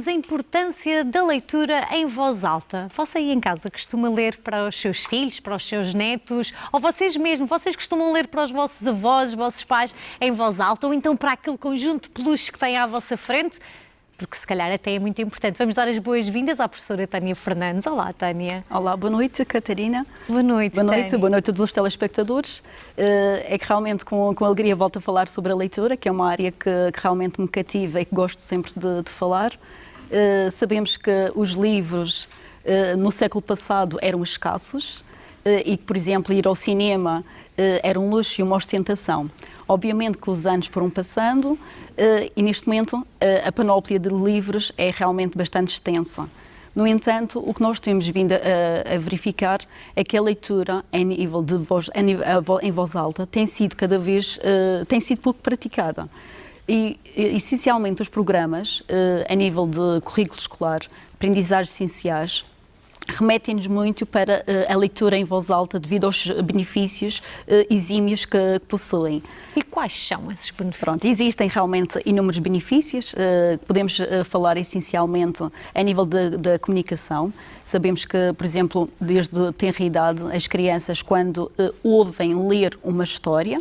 falarmos a importância da leitura em voz alta. Você aí em casa costuma ler para os seus filhos, para os seus netos, ou vocês mesmos, vocês costumam ler para os vossos avós, os vossos pais em voz alta, ou então para aquele conjunto de peluche que têm à vossa frente? Porque se calhar até é muito importante. Vamos dar as boas-vindas à professora Tânia Fernandes. Olá, Tânia. Olá, boa noite, Catarina. Boa noite, Tânia. Boa noite a todos os telespectadores. É que realmente com alegria volto a falar sobre a leitura, que é uma área que realmente me cativa e que gosto sempre de falar. Sabemos que os livros no século passado eram escassos e que, por exemplo, ir ao cinema era um luxo e uma ostentação. Obviamente que os anos foram passando e, neste momento, a panóplia de livros é realmente bastante extensa. No entanto, o que nós temos vindo a verificar é que a leitura em nível de voz, em voz alta tem sido cada vez pouco praticada. E, essencialmente, os programas, a nível de currículo escolar, aprendizagens essenciais, remetem-nos muito para a leitura em voz alta devido aos benefícios exímios que possuem. E quais são esses benefícios? Pronto, existem realmente inúmeros benefícios. Podemos falar essencialmente a nível da comunicação. Sabemos que, por exemplo, desde tenra idade, as crianças, quando ouvem ler uma história,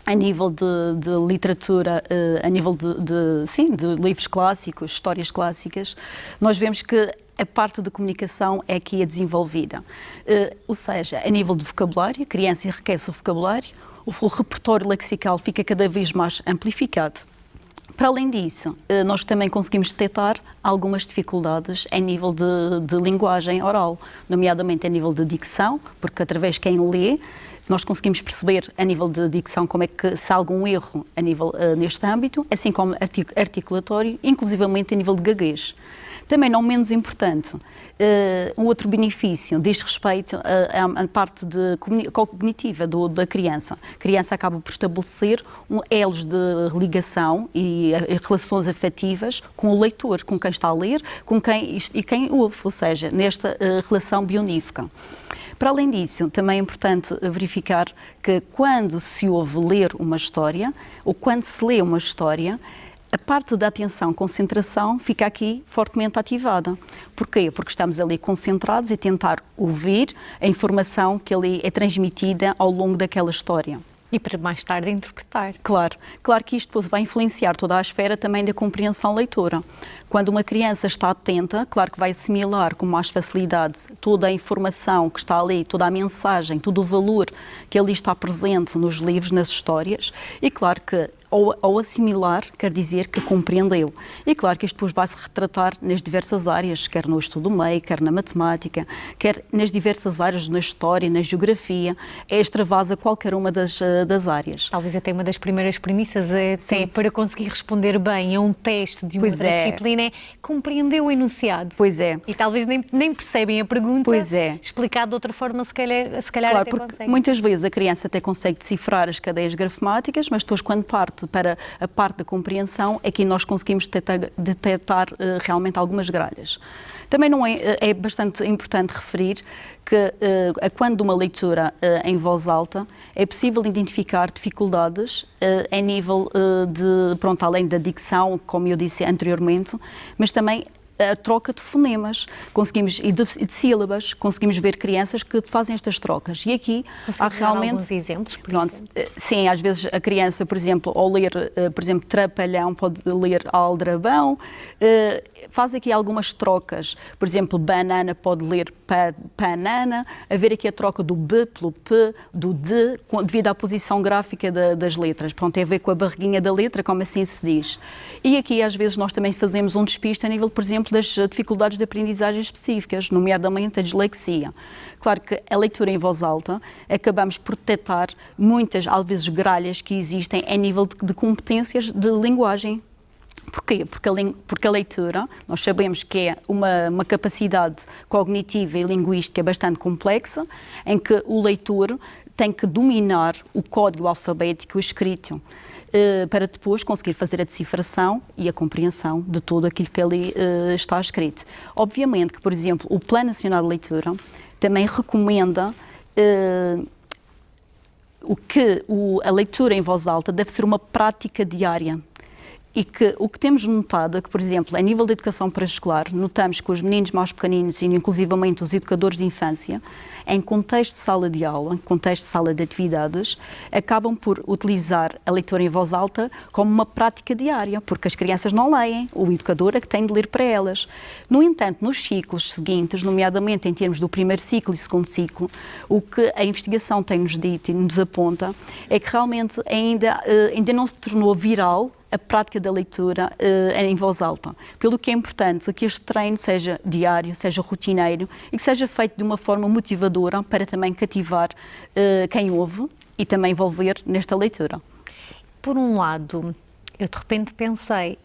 a nível de literatura, a nível de livros clássicos, histórias clássicas, nós vemos que a parte de comunicação é aqui a desenvolvida. Ou seja, a nível de vocabulário, a criança enriquece o vocabulário, o repertório lexical fica cada vez mais amplificado. Para além disso, nós também conseguimos detectar algumas dificuldades em nível de linguagem oral, nomeadamente a nível de dicção, porque através de quem lê, nós conseguimos perceber a nível de dicção como é que se há algum erro a nível, neste âmbito, assim como articulatório, inclusivamente a nível de gaguez. Também não menos importante, um outro benefício diz respeito à parte cognitiva da criança. A criança acaba por estabelecer elos de ligação e relações afetivas com o leitor, com quem está a ler, e quem ouve, ou seja, nesta relação bionífica. Para além disso, também é importante verificar que quando se ouve ler uma história, ou quando se lê uma história, a parte da atenção, concentração, fica aqui fortemente ativada. Porquê? Porque estamos ali concentrados e tentar ouvir a informação que ali é transmitida ao longo daquela história. E para mais tarde interpretar. Claro que isto depois vai influenciar toda a esfera também da compreensão leitora. Quando uma criança está atenta, claro que vai assimilar com mais facilidade toda a informação que está ali, toda a mensagem, todo o valor que ali está presente nos livros, nas histórias, e claro que ao assimilar, quer dizer que compreendeu. E claro que isto depois vai se retratar nas diversas áreas, quer no estudo do meio, quer na matemática, quer nas diversas áreas, na história, na geografia, extravasa qualquer uma das áreas. Talvez até uma das primeiras premissas até para conseguir responder bem a um teste de uma outra disciplina é compreender o enunciado. Pois é. E talvez nem percebem a pergunta, explicado de outra forma, se calhar claro, até porque conseguem. Muitas vezes a criança até consegue decifrar as cadeias gramáticas, mas depois quando parte para a parte da compreensão, aqui nós conseguimos detectar realmente algumas gralhas. Também é bastante importante referir que quando uma leitura em voz alta é possível identificar dificuldades em nível além da dicção, como eu disse anteriormente, mas também a troca de fonemas, e de sílabas, conseguimos ver crianças que fazem estas trocas. E aqui há realmente alguns exemplos, sim, às vezes a criança, por exemplo, ao ler, por exemplo, trapalhão, pode ler aldrabão, faz aqui algumas trocas, por exemplo, banana pode ler panana, haver aqui a troca do B pelo P, do D, devido à posição gráfica das letras. Pronto, tem a ver com a barriguinha da letra, como assim se diz. E aqui, às vezes, nós também fazemos um despiste a nível, por exemplo, das dificuldades de aprendizagem específicas, nomeadamente a dislexia. Claro que a leitura em voz alta, acabamos por detectar muitas, às vezes, gralhas que existem a nível de competências de linguagem. Porquê? Porque a leitura, nós sabemos que é uma capacidade cognitiva e linguística bastante complexa, em que o leitor tem que dominar o código alfabético escrito para depois conseguir fazer a decifração e a compreensão de tudo aquilo que ali está escrito. Obviamente que, por exemplo, o Plano Nacional de Leitura também recomenda a leitura em voz alta deve ser uma prática diária. E que o que temos notado é que, por exemplo, a nível da educação pré-escolar, notamos que os meninos mais pequeninos e inclusivamente os educadores de infância, em contexto de sala de aula, em contexto de sala de atividades, acabam por utilizar a leitura em voz alta como uma prática diária, porque as crianças não leem, o educador é que tem de ler para elas. No entanto, nos ciclos seguintes, nomeadamente em termos do primeiro ciclo e segundo ciclo, o que a investigação tem-nos dito e nos aponta é que realmente ainda não se tornou viral a prática da leitura em voz alta. Pelo que é importante que este treino seja diário, seja rotineiro e que seja feito de uma forma motivadora para também cativar quem ouve e também envolver nesta leitura. Por um lado, eu de repente pensei,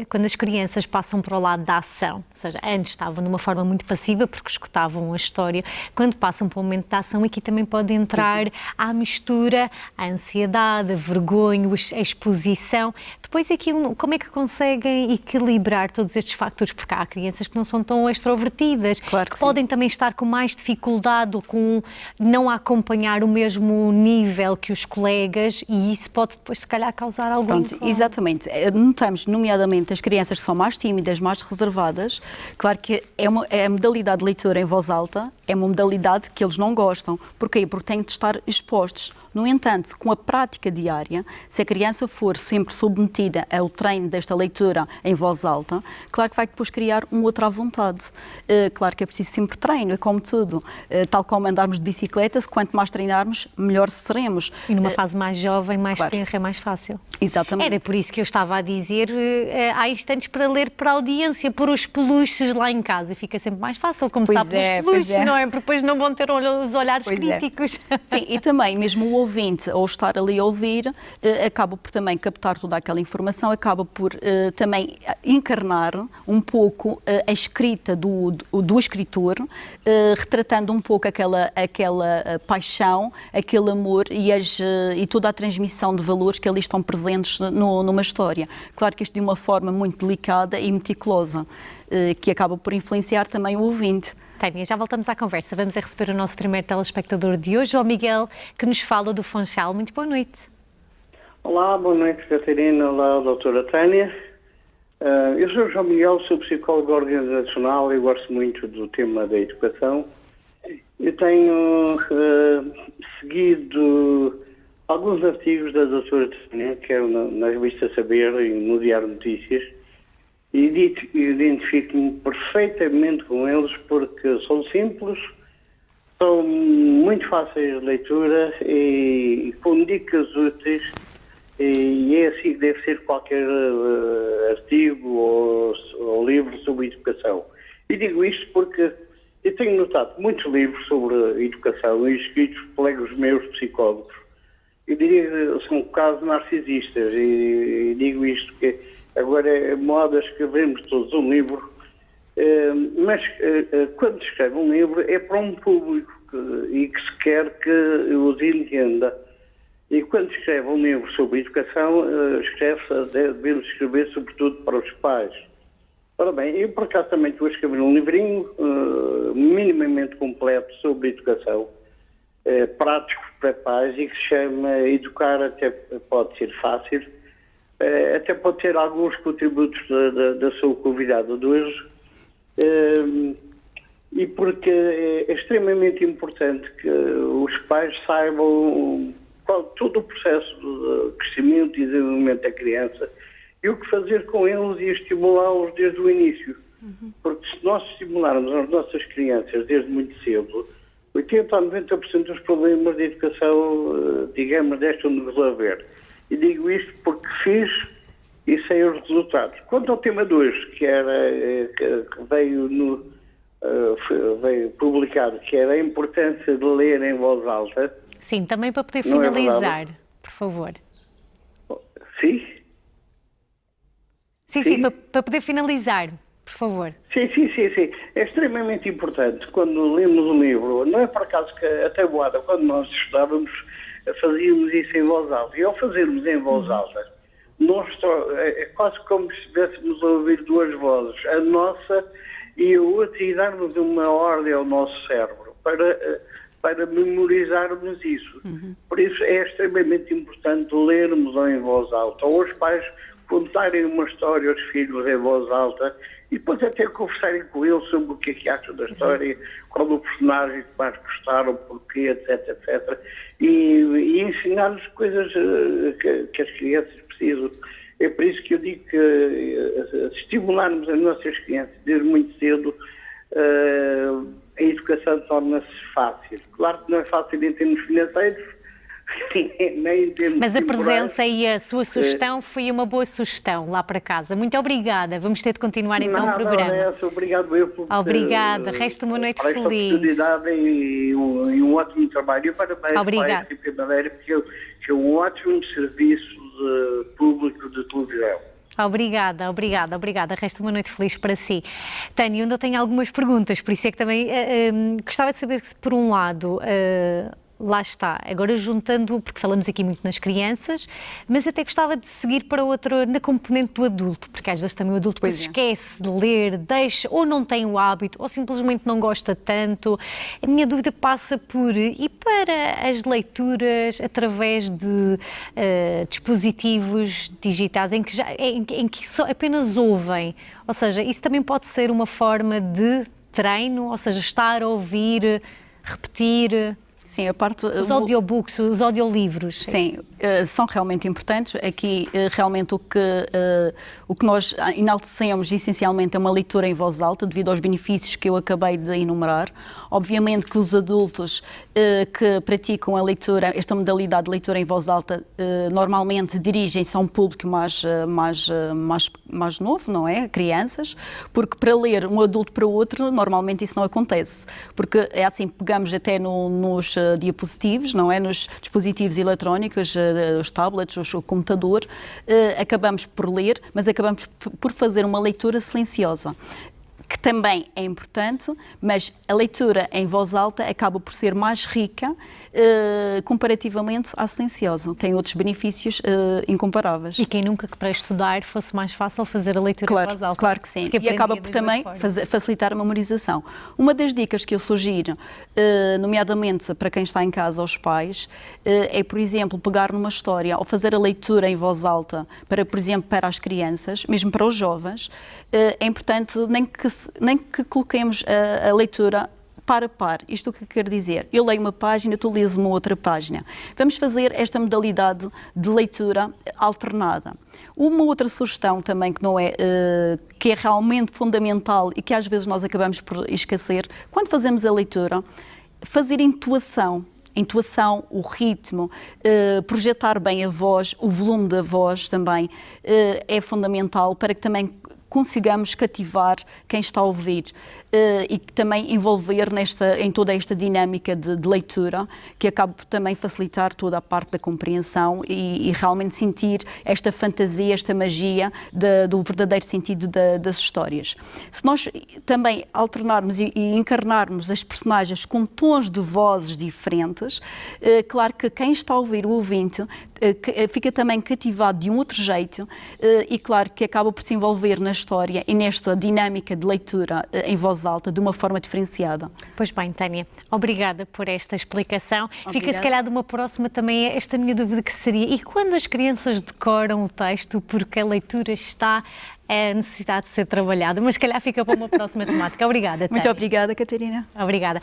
quando as crianças passam para o lado da ação, ou seja, antes estavam de uma forma muito passiva porque escutavam a história, quando passam para o momento da ação, aqui também pode entrar à mistura a ansiedade, a vergonha, a exposição. Depois aqui, como é que conseguem equilibrar todos estes fatores? Porque há crianças que não são tão extrovertidas, claro que podem também estar com mais dificuldade ou com não a acompanhar o mesmo nível que os colegas e isso pode depois se calhar causar algum Pronto, exatamente. Notamos, nomeadamente, as crianças que são mais tímidas, mais reservadas. Claro que a modalidade de leitura em voz alta é uma modalidade que eles não gostam. Porquê? Porque têm de estar expostos. No entanto, com a prática diária, se a criança for sempre submetida ao treino desta leitura em voz alta, claro que vai depois criar outra vontade. Claro que é preciso sempre treino, é como tudo. Tal como andarmos de bicicleta, quanto mais treinarmos, melhor seremos. E numa fase mais jovem, mais claro. tenra, é mais fácil. Exatamente. Era por isso que eu estava a dizer há instantes para ler para a audiência, pôr os peluches lá em casa. Fica sempre mais fácil começar pelos peluches, não é? Porque depois não vão ter os olhares críticos. Sim, e também mesmo o ouvinte, ao estar ali a ouvir, acaba por também captar toda aquela informação, acaba por também encarnar um pouco a escrita do escritor, retratando um pouco aquela paixão, aquele amor e toda a transmissão de valores que ali estão presentes numa história. Claro que isto de uma forma muito delicada e meticulosa, que acaba por influenciar também o ouvinte. Tânia, já voltamos à conversa. Vamos a receber o nosso primeiro telespectador de hoje, o Miguel, que nos fala do Funchal. Muito boa noite. Olá, boa noite, Catarina. Olá, doutora Tânia. Eu sou o João Miguel, sou psicólogo organizacional e gosto muito do tema da educação. Eu tenho seguido alguns artigos da doutora Tânia, que é na revista Saber e no Diário Notícias, e identifico-me perfeitamente com eles porque são simples, são muito fáceis de leitura e com dicas úteis, e é assim que deve ser qualquer artigo ou livro sobre educação. E digo isto porque eu tenho notado muitos livros sobre educação escritos por colegas meus psicólogos. Eu diria que são um bocado narcisistas e digo isto que agora é moda escrevermos todos um livro, mas quando se escreve um livro é para um público e que se quer que os entenda. E quando se escreve um livro sobre educação, devemos escrever sobretudo para os pais. Ora bem, eu por acaso também estou a escrever um livrinho minimamente completo sobre educação, prático para pais e que se chama Educar Até Pode Ser Fácil. Até pode ter alguns contributos da sua convidada de hoje, e porque é extremamente importante que os pais saibam todo o processo de crescimento e desenvolvimento da criança e o que fazer com eles e estimulá-los desde o início. Porque se nós estimularmos as nossas crianças desde muito cedo, 80% a 90% dos problemas de educação, digamos, deixam de resolver. E digo isto porque fiz e sei os resultados. Quanto ao tema de hoje, que veio publicado, que era a importância de ler em voz alta. Sim, também para poder finalizar, por favor. Sim? Sim, para poder finalizar, por favor. Sim. É extremamente importante quando lemos um livro. Não é por acaso que até Boada, quando nós estudávamos, fazíamos isso em voz alta. E ao fazermos em voz alta, é quase como se estivéssemos a ouvir duas vozes, a nossa e a outra, e darmos uma ordem ao nosso cérebro para memorizarmos isso. Por isso é extremamente importante lermos em voz alta. Ou os pais contarem uma história aos filhos em voz alta e depois até conversarem com eles sobre o que acham da história, qual o personagem que mais gostaram, porquê, etc, etc. E ensinar-lhes coisas que as crianças precisam. É por isso que eu digo que estimularmos as nossas crianças desde muito cedo, a educação torna-se fácil. Claro que não é fácil em termos financeiros, nem em termos Mas a temporais. presença e a sua sugestão foi uma boa sugestão lá para casa. Muito obrigada. Vamos ter de continuar então o programa. Não, obrigado eu por Obrigada. Resta uma noite por esta feliz. oportunidade e um ótimo trabalho. E parabéns Obrigada. para a RTP Madeira, que é um ótimo serviço público de televisão. Obrigada. Resta uma noite feliz para si. Tânia, ainda tenho algumas perguntas, por isso é que também gostava de saber se, por um lado, lá está, agora juntando, porque falamos aqui muito nas crianças, mas até gostava de seguir para outra, na componente do adulto, porque às vezes também o adulto depois esquece de ler, deixa, ou não tem o hábito, ou simplesmente não gosta tanto. A minha dúvida passa por, e para as leituras através de dispositivos digitais, em que só apenas ouvem, ou seja, isso também pode ser uma forma de treino, ou seja, estar a ouvir, repetir... Sim, a parte... Os audiobooks, os audiolivros. Sim, são realmente importantes. Aqui, realmente, o que nós enaltecemos, essencialmente, é uma leitura em voz alta, devido aos benefícios que eu acabei de enumerar. Obviamente que os adultos que praticam a leitura, esta modalidade de leitura em voz alta, normalmente dirigem-se a um público mais novo, não é? Crianças, porque para ler um adulto para outro, normalmente isso não acontece. Porque é assim, pegamos até nos diapositivos, não é? Nos dispositivos eletrónicos, os tablets, o computador, acabamos por ler, mas acabamos por fazer uma leitura silenciosa, que também é importante, mas a leitura em voz alta acaba por ser mais rica comparativamente à silenciosa. Tem outros benefícios incomparáveis. E quem nunca que para estudar fosse mais fácil fazer a leitura em voz alta. Claro que sim. E acaba por também facilitar a memorização. Uma das dicas que eu sugiro, nomeadamente para quem está em casa, aos pais, é, por exemplo, pegar numa história ou fazer a leitura em voz alta para, por exemplo, para as crianças, mesmo para os jovens. É importante nem que coloquemos a leitura par a par. Isto o que quer dizer? Eu leio uma página, tu lês uma outra página. Vamos fazer esta modalidade de leitura alternada. Uma outra sugestão também que não é, que é realmente fundamental e que às vezes nós acabamos por esquecer, quando fazemos a leitura, fazer intuação, o ritmo, projetar bem a voz, o volume da voz também é fundamental para que também consigamos cativar quem está a ouvir e também envolver em toda esta dinâmica de leitura, que acaba por também facilitar toda a parte da compreensão e realmente sentir esta fantasia, esta magia do verdadeiro sentido das histórias. Se nós também alternarmos e encarnarmos as personagens com tons de vozes diferentes, claro que quem está a ouvir, o ouvinte, fica também cativado de um outro jeito e claro que acaba por se envolver na história e nesta dinâmica de leitura em voz alta de uma forma diferenciada. Pois bem, Tânia, obrigada por esta explicação. Obrigada. Fica se calhar de uma próxima também esta minha dúvida que seria, e quando as crianças decoram o texto porque a leitura está a necessidade de ser trabalhada, mas se calhar fica para uma próxima temática. Obrigada, Tânia. Muito obrigada, Catarina. Obrigada.